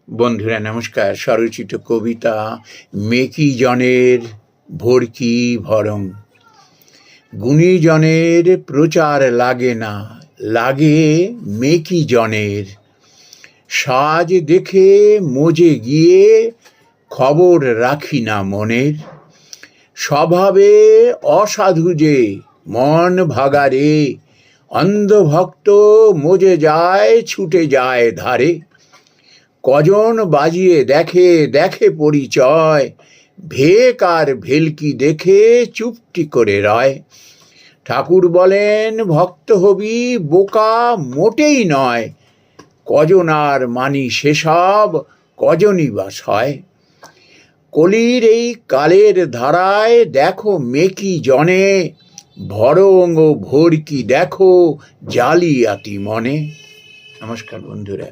বন্ধুরা নমস্কার। স্বরচিত কবিতা মেকিজনের ভর্কি ভরং। গুণীজনের প্রচার লাগে না, লাগে মেকিজনের। সাজ দেখে মজে গিয়ে খবর রাখি না মনের। স্বভাবে অসাধু যে মন ভাগারে, অন্ধভক্ত মজে যায় ছুটে যায় ধারে। কজন বাজিয়ে দেখে দেখে পরিচয়, ভেক আর ভেলকি দেখে চুপটি করে রয়। ঠাকুর বলেন ভক্ত হবি বোকা মোটেই নয়, কজন আর মানি সেসব, কজনই বা সয়। কলির এই কালের ধারায় দেখো মেকি জনে, ভরং ও ভর্কি দেখো জালিয়াতি মনে। নমস্কার বন্ধুরা।